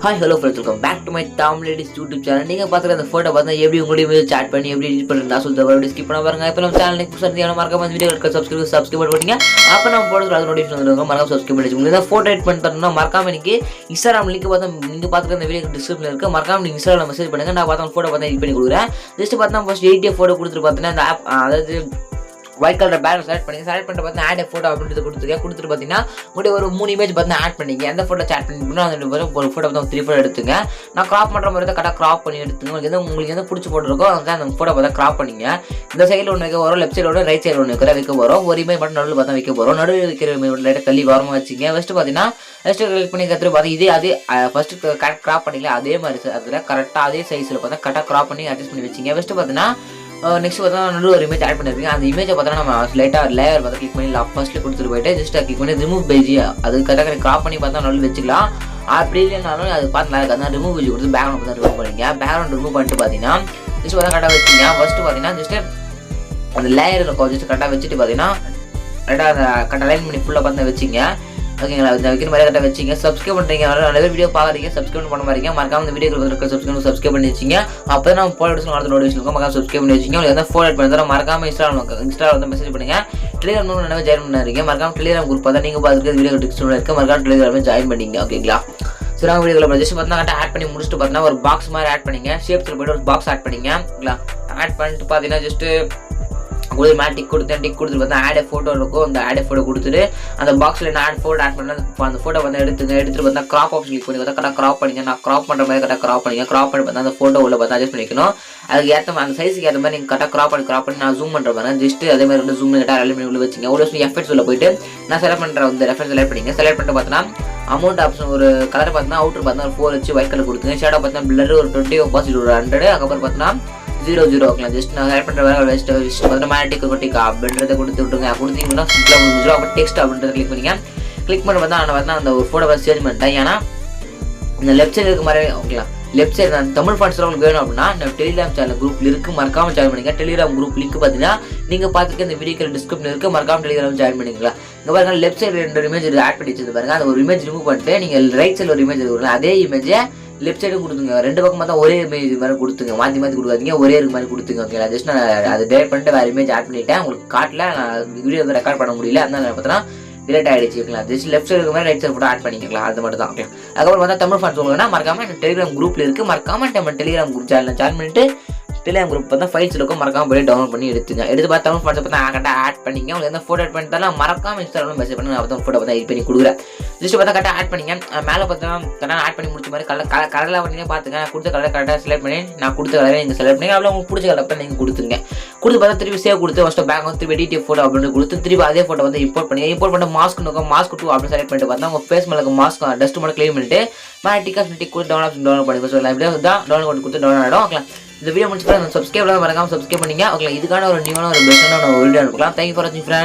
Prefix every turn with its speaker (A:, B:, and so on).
A: Hi hello friends, welcome back to my Tamil ladies YouTube channel. நீங்கள் பார்த்துக்க அந்த photo பார்த்தா எப்படி உங்களுடைய சாட் பண்ணி எப்படி எடிட் பண்ணுறதா சொல்லிட்டு ஸ்கிப் பண்ண பாருங்க. இப்போ நம்ம சேனலுக்கு புதுசாக மறக்காம வீடியோ சப்ஸ்கிரைப் பண்ணிங்க. அப்போ நம்ம போடுறது அது நோட்டிஃபிகேஷன் வந்துருங்க. மறக்காம சப்ஸ்கிரைப் பண்ணி உங்களுக்கு ஏதாவது ஃபோட்டோ எடிட் பண்ணி தரணும்னா மறக்காம எனக்கு இன்ஸ்டாகிராம் லிங்க் பார்த்தா நீங்கள் பார்த்துக்க அந்த வீடியோ டிஸ்கிரிப்ஷனில் இருக்குது. மறக்காம நீங்கள் இன்ஸ்டாகிராம் மெசேஜ் பண்ணுங்கள். நான் பார்த்தா ஃபோட்டோ பார்த்தா எடிட் பண்ணி கொடுக்குறேன். ஜஸ்ட் பார்த்தா ஃபஸ்ட் 8 ஃபோட்டோ கொடுத்துட்டு பார்த்தீங்கன்னா அந்த ஆப், அதாவது ஒயிட் கலர் பேக்ரவுண்ட் செலக்ட் பண்ணி பண்ணிட்டு பார்த்தீங்கன்னா ஆட் ஃபோட்டோ அப்படின்றது கொடுத்துட்டு பார்த்தீங்கன்னா உங்களுடைய ஒரு 3 இமேஜ் பார்த்தீங்கன்னா ஆட் பண்ணிங்க. எந்த ஃபோட்டோ ஆட் பண்ணி அந்த ஒரு ஃபோட்டோ பார்த்தா 3 ஃபோட்டோ எடுத்துங்க. நான் கிராப் பண்ணுற மாதிரி தான் கரெக்டாக கிராப் பண்ணி எடுத்துங்க. உங்களுக்கு எந்த பிடிச்சி ஃபோட்டோ இருக்கோ அந்த ஃபோட்டோ பார்த்தா கிராப் பண்ணிங்க. இந்த சைடில் ஒன்று வைக்க வரும், லெஃப்ட் சைடில் ஒன்று, ரைட் சைடில் ஒன்று வைக்க வரும். ஒரு இமேஜ் மட்டும் நடுவில் பார்த்தா வைக்க போகிறோம். நடுவில் வைக்கிற இமேஜ் லைட்டாக தள்ளி வரமாக வச்சுங்க. ஃபஸ்ட்டு பார்த்தீங்கன்னா ஃபஸ்ட்டு கிளிக் பண்ணி கற்றுட்டு பார்த்தா அதே ஃபஸ்ட்டு கரெக்ட் கிராப் பண்ணிங்களா அதே மாதிரி அதில் கரெக்டாக அதே சைஸில் பார்த்தா கரெக்டாக கிராப் பண்ணி அட்ஜஸ்ட் பண்ணி வச்சிங்க. ஃபஸ்ட்டு பார்த்தீங்கன்னா நெக்ஸ்ட் பார்த்தா நடுவில் ஒரு இமேஜ் ஆட் பண்ணிருப்பீங்க. அந்த இமேஜை பார்த்தா நம்ம லைட்டாக லேயர் பார்த்தா கிளிக் பண்ணி ஃபர்ஸ்ட்ல கொடுத்துட்டு போயிட்டு ஜஸ்ட் கிளிக் பண்ணி ரிமூவ் பேஜ் அது கரெக்டாக கிராப் பண்ணி பார்த்தா நடுவில் வச்சுக்கலாம். அப்படி இல்லைனாலும் அது பார்த்து நல்லா இருக்காது. ரிமூவ் பேஜ் கொடுத்து பேக்ரவுண்ட் பார்த்தா ரிமூவ் பண்ணிங்க. பேக்ரவுண்ட் ரிமூவ் பண்ணிட்டு பார்த்தீங்கன்னா ஜஸ்ட் பார்த்தா கரெக்டாக வச்சுங்க. ஃபர்ஸ்ட் பார்த்தீங்கன்னா ஜஸ்ட் அந்த லேயர் இருக்கும் ஜஸ்ட் கரெக்டாக வச்சுட்டு பார்த்தீங்கன்னா கரெக்டாக அந்த கரெக்டாக லைன் பண்ணி ஃபுல்லாக பார்த்து வச்சுங்க. ஓகேங்களா, இந்த வைக்கிற மாதிரி கரெக்டாக வச்சிங்க. சப்ஸ்கிரைப் பண்ணுறீங்க, நிறைய வீடியோ பார்க்குறீங்க, சப்ஸ்கிரைப் பண்ண மாதிரிங்க. மறக்காம இந்த வீடியோ சப்ஸ்கிரைப் பண்ணி வச்சிங்க. அப்போ தான் நம்ம போட அடுத்த நோட்டிஃபிகேஷன் இருக்கும். மறக்காம சப்ஸ்கிரைப் பண்ணி வச்சிங்க. உங்களுக்கு எதாவது ஃபோன் பண்ணி தர மறக்காம இன்ஸ்டாவில் வந்து மெசேஜ் பண்ணுங்க. டெலிகிராம் நிறைய ஜாயின் பண்ணாதீங்க. மறக்காம டெலிகிராம் குரூப் பார்த்தா நீங்கள் பார்த்துட்டு வீடியோ டிஸ்கிரிப்ஷனில் இருக்குது. மறக்காம டெலிகிராமே ஜாயின் பண்ணிங்க. ஓகேங்களா, சரி நாங்கள் வீடியோவில் ஜஸ்ட் பார்த்தா கரெக்டாக ஆட் பண்ணி முடிச்சுட்டு பார்த்தீங்கன்னா ஒரு பாக்ஸ் மாதிரி ஆட் பண்ணிங்க. ஷேப்ஸில் போய்ட்டு ஒரு பாக்ஸ் ஆட் பண்ணிங்க. ஓகேங்களா, ஆட் பண்ணிட்டு பார்த்தீங்கன்னா ஜஸ்ட்டு உங்களுக்கு மேலே டிக் கொடுத்துட்டு பார்த்தா ஆட் ஃபோட்டோ இருக்கும். அந்த ஆட் ஃபோட்டோ கொடுத்துட்டு அந்த பாக்ஸில் நான் ஆட் பண்ண அந்த ஃபோட்டோ வந்து எடுத்துட்டு பார்த்தா கிராப் ஆப்ஷன் கிளிக் பண்ணி பார்த்தா கரெக்டாக கிராப் பண்ணிங்க. நான் கிராப் பண்ணுற மாதிரி கரெக்டாக கிராப் பண்ணிங்க. கிராப் பண்ணி பார்த்தா அந்த ஃபோட்டோ உள்ள பார்த்தா அட்ஜஸ்ட் பண்ணிக்கணும். அதுக்கு ஏற்ற மாதிரி அந்த சைஸுக்கு ஏற்ற மாதிரி நீங்கள் கரெக்டாக கிராப் பண்ணி நான் ஜூம் பண்ணுற மாதிரி ஜஸ்ட் அதே மாதிரி வந்து ஜூம் கரெக்டாக ரெண்டு பண்ணி உள்ள வச்சுங்க. உள்ள எஃபெக்ட்ஸ் உள்ள போயிட்டு நான் செலக்ட் பண்ணுற அந்த ரெஃபரன்ஸ் செலக்ட் பண்ணிங்க. செலக்ட் பண்ணிட்டு பார்த்தீங்கன்னா அமௌண்ட் ஆப்ஷன் ஒரு கலர் பார்த்தீங்கன்னா அவுட்டர் பார்த்தீங்கன்னா ஒரு 4 வச்சு ஒயிட் கலர் கொடுத்துங்க. ஷேடோ பார்த்தீங்கன்னா பிளர் ஒரு 20% ஒரு 100. அதுக்கப்புறம் பார்த்தீங்கன்னா 0 ஓகேங்களா. ஜஸ்ட் நான் செலக்ட் பண்ணுற வேறு வெஸ்ட் பார்த்தீங்கன்னா மேட்டிக் கொட்டிக்கா அப்படின்றத கொடுத்து விட்டுருங்க. கொடுத்தீங்கன்னா சிம்பிளாக முடிஞ்சிடும். அப்புறம் டெக்ஸ்ட் அப்படின்றத கிளிக் பண்ணிங்க. கிளிக் பண்ணி பார்த்தா அந்த ஒரு ஃபோட்டோ சேஞ்ச் பண்ணிட்டேன். ஏன்னா இந்த லெஃப்ட் சைடு இருக்க மாதிரி ஓகேங்களா. லெஃப்ட் சைடு நான் தமிழ் ஃபாண்ட்ஸ் உங்களுக்கு வேணும் அப்படின்னா நம்ம டெலிகிராம் சேனல் குரூப்பில் இருக்குது. மறக்காம ஜாயின் பண்ணிங்க. டெலிகிராம் குரூப் லிங்க் பார்த்தீங்கன்னா நீங்கள் பார்த்துக்க இந்த வீடியோக்கு டிஸ்கிரிப்ஷன் இருக்குது. மறக்காம டெலிகிராம் ஜாயின் பண்ணிங்களா. இங்கே பாருங்க லெஃப்ட் சைடு 2 இமேஜ் ஆட் பண்ணி வச்சிருந்து பாருங்க. அந்த ஒரு இமேஜ் ரிமூவ் பண்ணிட்டு நீங்கள் ரைட் சைடில் ஒரு இமேஜ் இருக்குங்க. அதே இமேஜை லெஃப்ட் சைடும் கொடுத்துங்க. 2 பக்கம் பார்த்தா ஒரே இமேஜ் மாதிரி கொடுத்துங்க. மாற்றி கொடுக்காதீங்க, ஒரே மாதிரி கொடுத்துங்க. ஓகேங்களா, ஜஸ்ட் நான் அதை டேட் பண்ணிட்டு வேறு இமேஜ் ஆட் பண்ணிட்டேன். உங்களுக்கு காட்டல, நான் வீடியோ வந்து ரெக்கார்ட் பண்ண முடியல. அதனால பார்த்தீங்கன்னா டிலேட் ஆகிடுச்சு. ஓகேங்களா, ஜஸ்ட் லெஃப்ட் சைடு மாதிரி ரைட் சைடு ஃபோட்டோ ஆட் பண்ணிக்கலாம். அது மட்டும் தான். ஓகே, அதுக்கப்புறம் பார்த்தா தமிழ் ஃபாண்ட்ஸ் உங்களுக்குன்னா மறக்காம டெலிகிராம் குரூப்பில் இருக்குது. மறக்காம நம்ம டெலிகிராம் குரூப் சேனல் ஜாயின் பண்ணிட்டு டெலிகிராம் குரூப் பார்த்தா ஃபைல்ஸ் இருக்கும். மறக்காம போய் டவுன்லோட் பண்ணி எடுத்துங்க. எடுத்து பார்த்து தமிழ் ஃபாண்ட்ஸ் பார்த்தா கரெக்டாக ஆட் பண்ணிங்க. உங்களுக்கு எந்த ஃபோட்டோ ஆட் பண்ணிட்டாலும் மறக்காம இன்ஸ்டாகிராம் மெசேஜ் பண்ணி நான் ஃபோட்டோ பார்த்தா எடிட் பண்ணி கொடுக்குறேன். ஜஸ்ட் பார்த்தா கரெக்டாக ஆட் பண்ணிங்க. மேலே பார்த்தா கரெக்டாக ஆட் பண்ணி முடிச்ச மாதிரி கலரில் பண்ணி பார்த்துங்க. நான் கொடுத்த கலரை கரெக்டாக செலக்ட் பண்ணி நான் கொடுத்த கலரை நீங்கள் செலக்ட் பண்ணி அவ்வளோ உங்களுக்கு பிடிச்ச கலர் நீங்கள் கொடுத்துங்க. கொடுத்து பார்த்தா திருப்பி சேவ் கொடுத்து ஃபஸ்ட்டு பேக் வந்து திருப்பி எடிட் ஃபோட்டோ அப்படின்னு கொடுத்து திருப்பி அதே ஃபோட்டோ வந்து இம்போர்ட் பண்ணி மாஸ்க் 2 அப்படின்னு செலக்ட் பண்ணிட்டு பார்த்தா உங்கள் ஃபேஸ் மேலே மாஸ்க் டஸ்ட் மட்டும் கிளீன் பண்ணிட்டு மேலே டிக் கொடுத்து டவுன்லோட் பண்ணி சொல்லலாம். இப்படியே தான் டவுன்லோட் கொடுத்து டவுன்லோட் ஆகிடும். ஓகேங்களா, இந்த வீடியோ முடிச்சுட்டு சப்ஸ்கிரைப் மறக்காம சப்ஸ்கிரைப் பண்ணிங்க. ஓகே, இதுக்கான ஒரு நியூவான ஒரு பெஸ்ட்டான ஒரு வீடியோ அனுப்பலாம். தேங்க்யூ ஃபார் வாட்சிங் ஃப்ரெண்ட்ஸ்.